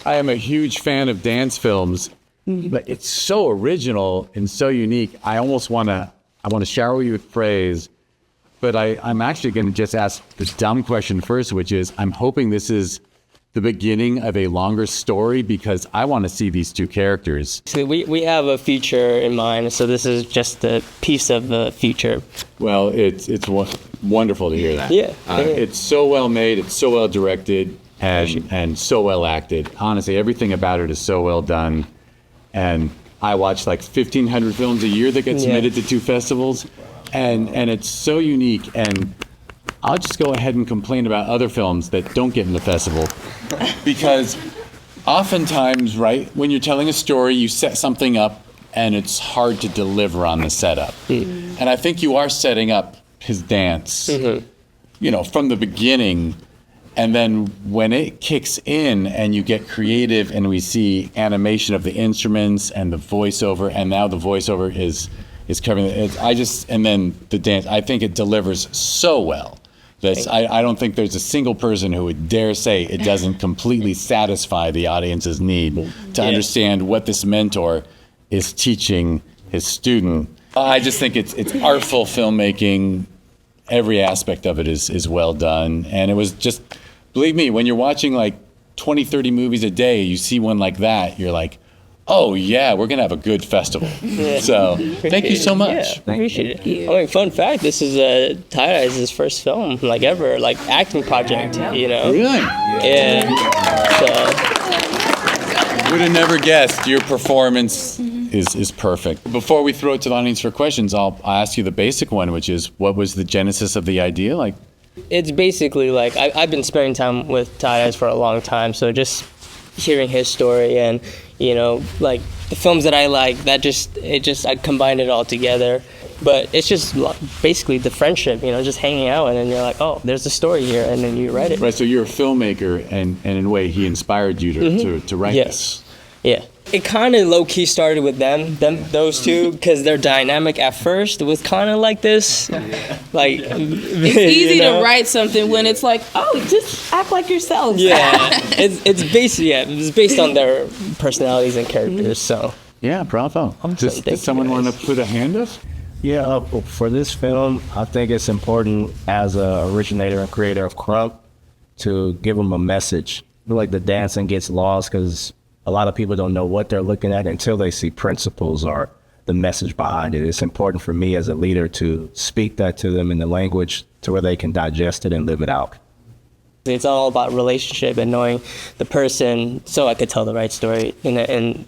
I am a huge fan of dance films, but it's so original and so unique. I almost want to shower you with praise, but I'm actually going to just ask the dumb question first, which is, I'm hoping this is the beginning of a longer story because I want to see these two characters. So we have a future in mind, so this is just a piece of the future. Well, it's wonderful to hear that. Yeah. It's so well made, it's so well directed, and so well acted. Honestly, everything about it is so well done. And I watch like 1,500 films a year that get submitted to two festivals, and it's so unique. And I'll just go ahead and complain about other films that don't get in the festival. Because oftentimes, right, when you're telling a story, you set something up and it's hard to deliver on the setup. And I think you are setting up his dance, from the beginning. And then when it kicks in and you get creative and we see animation of the instruments and the voiceover, and now the voiceover is covering it, and then the dance, I think it delivers so well. I don't think there's a single person who would dare say it doesn't completely satisfy the audience's need to understand what this mentor is teaching his student. I just think it's artful filmmaking. Every aspect of it is well done. And it was just, believe me, when you're watching like 20, 30 movies a day, you see one like that, you're like, oh yeah, we're gonna have a good festival. So thank you so much. Yeah, appreciate it. I mean, fun fact, this is Tie-Dye's first film, like ever, like acting project, Really? Yeah. So. Would have never guessed your performance is perfect. Before we throw it to the audience for questions, I'll ask you the basic one, which is, what was the genesis of the idea? Like, it's basically like, I've been spending time with Tie-Dye's for a long time, so just hearing his story and like the films that I like, I combined it all together. But it's just basically the friendship, just hanging out, and then you're like, oh, there's a story here, and then you write it. Right, so you're a filmmaker, and in a way, he inspired you to write this. Yeah. It kind of low-key started with those two, because their dynamic at first was kind of like this. Like, it's easy to write something when it's like, oh, just act like yourself. Yeah, it's based on their personalities and characters. So yeah, bravo. Does someone want to put a hand up? Yeah, for this film, I think it's important as a originator and creator of Crump to give them a message. I feel like the dancing gets lost because a lot of people don't know what they're looking at until they see principles or the message behind it. It's important for me as a leader to speak that to them in the language to where they can digest it and live it out. It's all about relationship and knowing the person, so I could tell the right story in an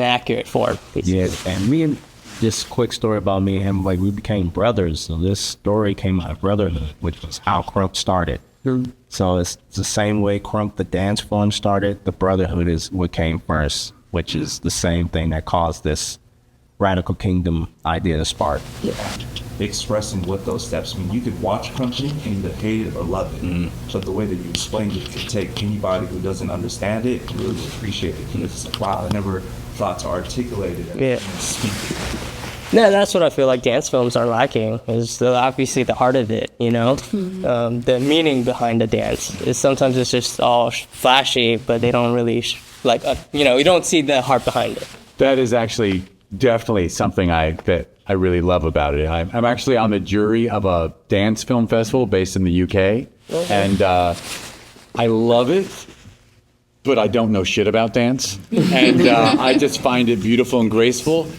accurate form. Basically. Yeah, and me and this quick story about me and him, like we became brothers. So this story came out of brotherhood, which was how Crump started. So it's the same way Crump the dance form started. The brotherhood is what came first, which is the same thing that caused this radical kingdom idea to spark. Yeah. Expressing what those steps mean. You could watch something and either hate it or love it. So the way that you explained it could take anybody who doesn't understand it and really appreciate it. And it's like, wow, I never thought to articulate it and speak it. No, that's what I feel like dance films are lacking, is obviously the heart of it, the meaning behind the dance. Sometimes it's just all flashy, but they don't really, you don't see the heart behind it. That is actually definitely something that I really love about it. I'm actually on the jury of a dance film festival based in the UK, and I love it, but I don't know shit about dance, and I just find it beautiful and graceful.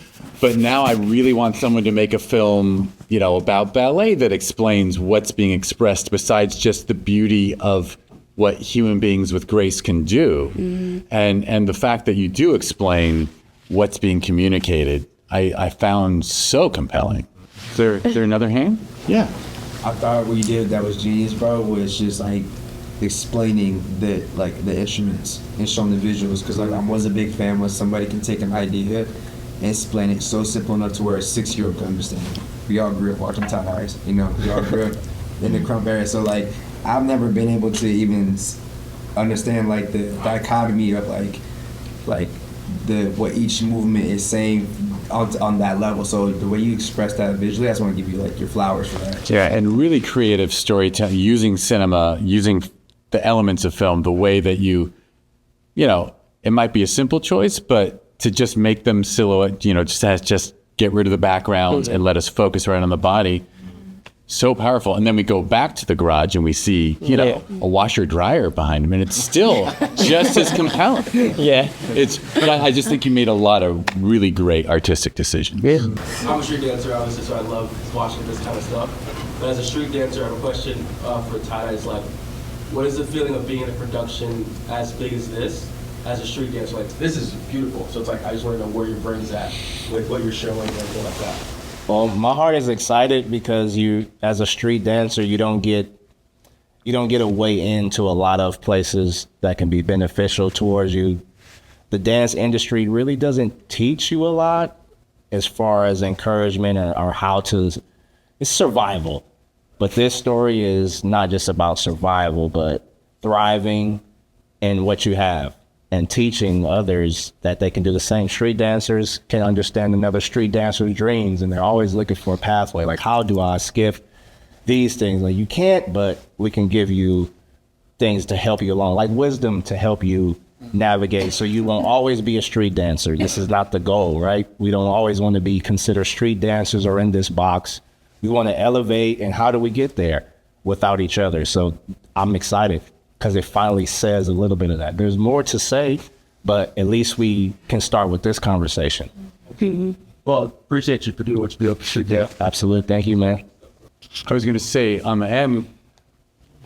But now I really want someone to make a film, about ballet that explains what's being expressed besides just the beauty of what human beings with grace can do. And the fact that you do explain what's being communicated, I found so compelling. Is there another hand? Yeah. I thought what you did that was genius, bro, was just like explaining the instruments and showing the visuals, because I was a big fan when somebody can take an idea and explain it so simple enough to where a 6-year-old can understand it. We all grew up watching Tie-Dye's, we all grew up in the Crump era, so I've never been able to even understand the dichotomy of what each movement is saying on that level. So the way you express that visually, I just want to give you your flowers for that. Yeah, and really creative storytelling, using cinema, using the elements of film, the way that you you know, it might be a simple choice, but to just make them silhouette, you know, just get rid of the backgrounds and let us focus right on the body. So powerful. And then we go back to the garage and we see, you know, a washer dryer behind him, and it's still just as compelling. Yeah. But I just think you made a lot of really great artistic decisions. Yeah. I'm a street dancer, obviously, so I love watching this kind of stuff. But as a street dancer, I have a question for Ty. It's like, what is the feeling of being in a production as big as this, as a street dancer? Like, this is beautiful. So it's like, I just want to know where your brain's at with what you're showing and everything like that. Well, my heart is excited because you, as a street dancer, you don't get a way into a lot of places that can be beneficial towards you. The dance industry really doesn't teach you a lot as far as encouragement or how to. It's survival, but this story is not just about survival, but thriving in what you have and teaching others that they can do the same. Street dancers can understand another street dancer's dreams, and they're always looking for a pathway. Like, how do I skip these things? Like, you can't, but we can give you things to help you along, like wisdom to help you navigate. So you won't always be a street dancer. This is not the goal, right? We don't always want to be considered street dancers or in this box. We want to elevate, and how do we get there without each other? So I'm excited, because it finally says a little bit of that. There's more to say, but at least we can start with this conversation. Well, appreciate you for doing what you do. Yeah, absolutely. Thank you, man. I was going to say, on the M,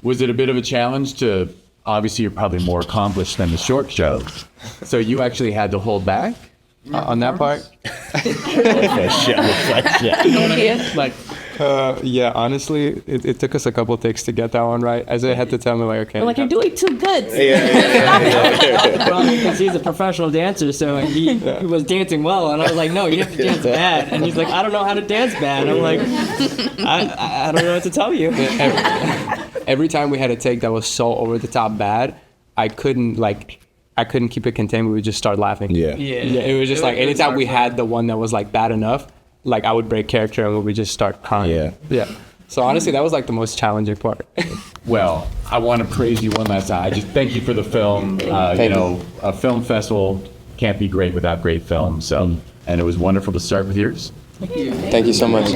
was it a bit of a challenge to, obviously you're probably more accomplished than the short show, so you actually had to hold back on that part? Yeah, honestly, it took us a couple takes to get that one right. Isaiah had to tell me, like, okay. Like, you're doing too good. Well, because he's a professional dancer, so he was dancing well, and I was like, no, you have to dance bad. And he's like, I don't know how to dance bad. I'm like, I don't know what to tell you. Every time we had a take that was so over the top bad, I couldn't keep it contained. We would just start laughing. Yeah. It was just like, anytime we had the one that was like bad enough, like, I would break character and we would just start crying. Yeah. So honestly, that was like the most challenging part. Well, I want to praise you one last time. I just thank you for the film. You know, a film festival can't be great without great film. So, and it was wonderful to start with yours. Thank you so much.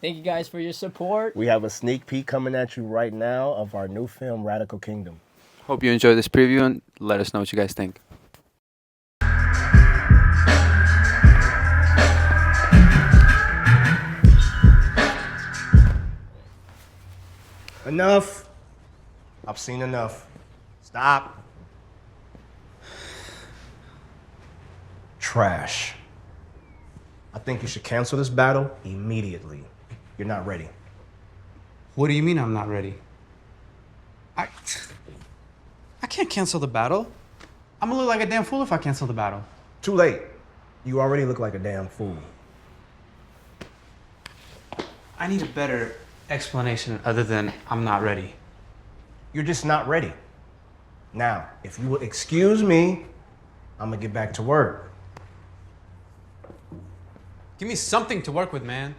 Thank you guys for your support. We have a sneak peek coming at you right now of our new film, Radical Kingdom. Hope you enjoy this preview and let us know what you guys think. Enough. I've seen enough. Stop. Trash. I think you should cancel this battle immediately. You're not ready. What do you mean I'm not ready? I can't cancel the battle. I'm gonna look like a damn fool if I cancel the battle. Too late. You already look like a damn fool. I need a better explanation other than I'm not ready. You're just not ready. Now, if you will excuse me, I'm gonna get back to work. Give me something to work with, man.